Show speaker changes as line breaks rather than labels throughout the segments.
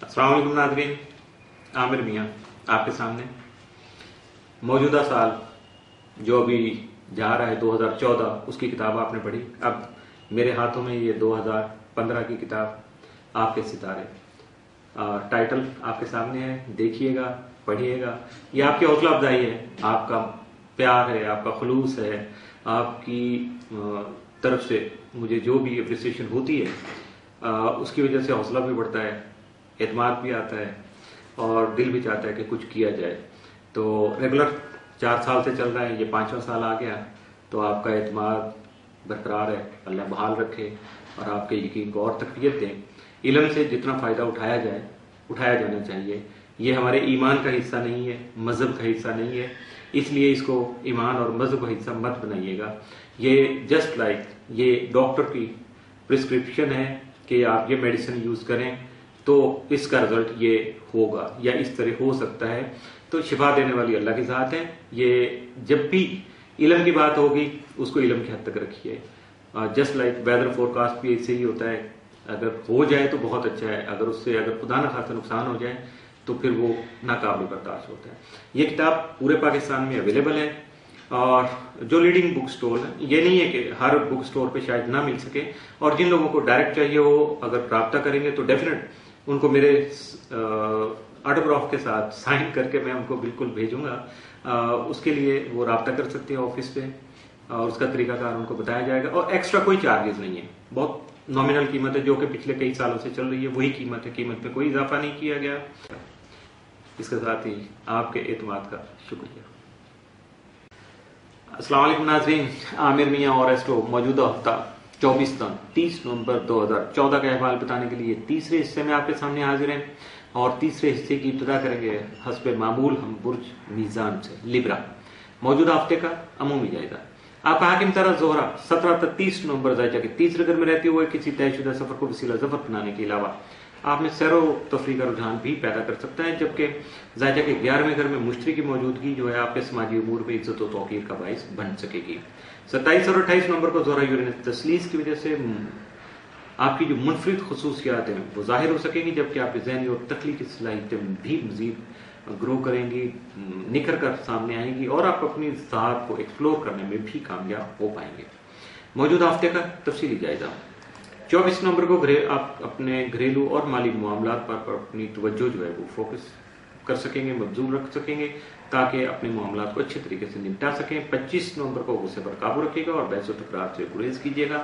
السلام علیکم ناظرین، عامر میاں آپ کے سامنے موجودہ سال جو ابھی جا رہا ہے 2014 اس کی کتاب آپ نے پڑھی. اب میرے ہاتھوں میں یہ 2015 کی کتاب آپ کے ستارے، ٹائٹل آپ کے سامنے ہے، دیکھیے گا، پڑھیے گا. یہ آپ کی حوصلہ افزائی ہے، آپ کا پیار ہے، آپ کا خلوص ہے، آپ کی طرف سے مجھے جو بھی اپریسیشن ہوتی ہے اس کی وجہ سے حوصلہ بھی بڑھتا ہے، اعتماد بھی آتا ہے اور دل بھی چاہتا ہے کہ کچھ کیا جائے. تو ریگولر 4 سال سے چل رہا ہے، یہ 5واں سال آ گیا، تو آپ کا اعتماد برقرار ہے، اللہ بحال رکھے اور آپ کے یقین کو اور تقویت دیں. علم سے جتنا فائدہ اٹھایا جانا چاہیے. یہ ہمارے ایمان کا حصہ نہیں ہے، مذہب کا حصہ نہیں ہے، اس لیے اس کو ایمان اور مذہب کا حصہ مت بنائیے گا. یہ جسٹ لائک یہ ڈاکٹر کی پرسکرپشن ہے کہ آپ یہ میڈیسن یوز کریں تو اس کا رزلٹ یہ ہوگا یا اس طرح ہو سکتا ہے. تو شفا دینے والی اللہ کی ذات ہے. یہ جب بھی علم کی بات ہوگی اس کو علم کی حد تک رکھیے. Just like weather forecast بھی ایسے ہی ہوتا ہے، اگر ہو جائے تو بہت اچھا ہے، اگر اس سے خدا نخواستہ نقصان ہو جائے تو پھر وہ ناقابل برداشت ہوتا ہے. یہ کتاب پورے پاکستان میں اویلیبل ہے اور جو لیڈنگ بک سٹور ہے، یہ نہیں ہے کہ ہر بک سٹور پہ شاید نہ مل سکے، اور جن لوگوں کو ڈائریکٹ چاہیے وہ اگر رابطہ کریں گے تو ڈیفینیٹ ان کو میرے آٹوگراف کے ساتھ سائن کر کے میں ان کو بالکل بھیجوں گا. اس کے لیے وہ رابطہ کر سکتے ہیں آفس پہ، اور اس کا طریقہ کار ان کو بتایا جائے گا، اور ایکسٹرا کوئی چارجز نہیں ہے. بہت نامنل قیمت ہے جو کہ پچھلے کئی سالوں سے چل رہی ہے، وہی قیمت ہے، قیمت میں کوئی اضافہ نہیں کیا گیا. اس کے ساتھ ہی آپ کے اعتماد کا شکریہ. السلام علیکم ناظرین، عامر میاں اور ایسٹو موجودہ ہفتہ 30 نومبر 2014 کا احوال بتانے کے لیے تیسرے حصے میں آپ کے سامنے حاضر ہیں، اور تیسرے حصے کی ابتدا کریں گے حسب معمول ہم برج میزان سے. لیبرا موجودہ ہفتے کا عمومی جائزہ. آپ کا حاکم طرح زہرا 17 تا 30 نومبر زائچہ کے تیسرے گھر میں رہتے ہوئے کسی طے شدہ سفر کو وسیلہ ظفر بنانے کے علاوہ آپ میں سیر و تفریح کا رجحان بھی پیدا کر سکتا ہے، جبکہ زائچہ کے 11ویں گھر میں مشتری کی موجودگی جو ہے آپ کے سماجی امور میں عزت و توقیر کا باعث بن سکے گی. 27 اور 28 نومبر کو زہرا یورینس تسلیس کی وجہ سے آپ کی جو منفرد خصوصیات ہیں وہ ظاہر ہو سکیں گی، جبکہ آپ کی ذہنی اور تخلیقی صلاحیتیں بھی مزید گرو کریں گی، نکھر کر سامنے آئیں گی، اور آپ اپنی ذات کو ایکسپلور کرنے میں بھی کامیاب ہو پائیں گے. موجودہ ہفتے کا تفصیلی جائزہ. 24 نومبر کو آپ اپنے گھریلو اور مالی معاملات پر اپنی توجہ جو ہے وہ فوکس کر سکیں گے، مبذول رکھ سکیں گے تاکہ اپنے معاملات کو اچھے طریقے سے نمٹا سکیں. 25 نومبر کو غصے پر قابو رکھیے گا اور بحث و تکرار سے گریز کیجیے گا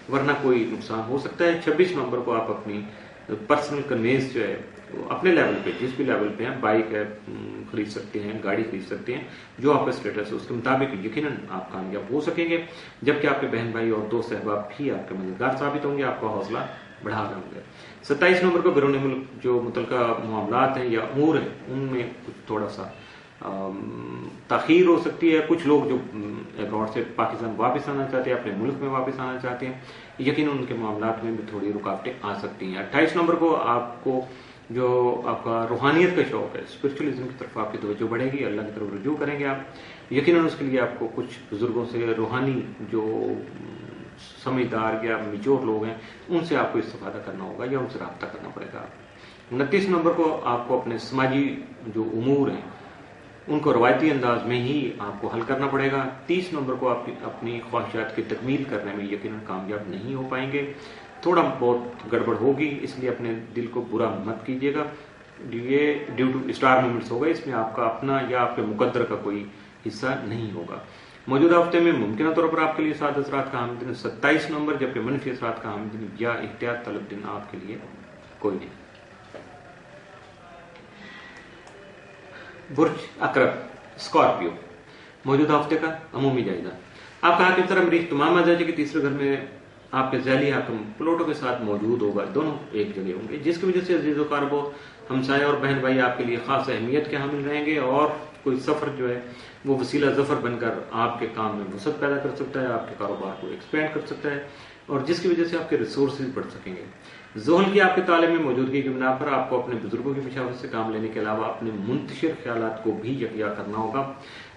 ورنہ کوئی نقصان ہو سکتا ہے. 26 نومبر کو آپ اپنی پرسنل کنوینس جو ہے اپنے لیول پہ، جس بھی لیول پہ ہیں، بائک ہے خرید سکتے ہیں، گاڑی خرید سکتے ہیں، جو آپ کا اسٹیٹس ہے اس کے مطابق یقیناً آپ کامیاب ہو سکیں گے، جبکہ آپ کے بہن بھائی اور دوست احباب بھی آپ کے مددگار ثابت ہوں گے، آپ کا حوصلہ بڑھا رہے ہوں گے. 27 نومبر کو بیرون ملک جو متعلقہ معاملات ہیں یا امور ہیں ان میں کچھ تھوڑا سا تاخیر ہو سکتی ہے. کچھ لوگ جو ابراڈ سے پاکستان واپس آنا چاہتے ہیں، اپنے ملک میں واپس آنا چاہتے ہیں، یقیناً ان کے معاملات میں بھی تھوڑی رکاوٹیں آ سکتی ہیں. 28 نومبر کو آپ کو جو آپ کا روحانیت کا شوق ہے، اسپرچولیزم کی طرف آپ کی توجہ بڑھے گی، اللہ کی طرف رجوع کریں گے آپ. یقیناً اس کے لیے آپ کو کچھ بزرگوں سے، روحانی جو سمجھدار یا میچور لوگ ہیں ان سے آپ کو استفادہ کرنا ہوگا یا ان سے رابطہ کرنا پڑے گا. 29 نومبر کو آپ کو اپنے سماجی جو امور ہیں ان کو روایتی انداز میں ہی آپ کو حل کرنا پڑے گا. 30 نومبر کو آپ اپنی خواہشات کی تکمیل کرنے میں یقیناً کامیاب نہیں ہو پائیں گے، تھوڑا بہت گڑبڑ ہوگی، اس لیے اپنے دل کو برا مت کیجیے گا. یہ ڈیو ٹو اسٹار مومنٹس ہوگا، اس میں آپ کا اپنا یا آپ کے مقدر کا کوئی حصہ نہیں ہوگا. موجودہ ہفتے میں ممکنہ طور پر آپ کے لیے سعد اثرات کا حامل دن 27 نومبر، جبکہ منفی اثرات کا حامل دن یا احتیاط طلب دن آپ کے لیے کوئی نہیں. برج اقرب اسکارپیو موجودہ ہفتے کا عمومی جائزہ. آپ کا حاکم طرح مریخ تمام مزاج کے تیسرے گھر میں آپ کے ذیلی حاکم پلوٹو کے ساتھ موجود ہوگا، دونوں ایک جگہ ہوں گے، جس کی وجہ سے عزیز و قاربو، ہمسائے اور بہن بھائی آپ کے لیے خاص اہمیت کے حامل رہیں گے، اور کوئی سفر جو ہے وہ وسیلہ ظفر بن کر آپ کے کام میں وسعت پیدا کر سکتا ہے، آپ کے کاروبار کو ایکسپینڈ کر سکتا ہے، اور جس کی وجہ سے آپ کے ریسورسز بڑھ سکیں گے. زحل کی آپ کے تعلیم میں موجودگی کی بنا پر آپ کو اپنے بزرگوں کی مشاورت سے کام لینے کے علاوہ اپنے منتشر خیالات کو بھی یکجا کرنا ہوگا.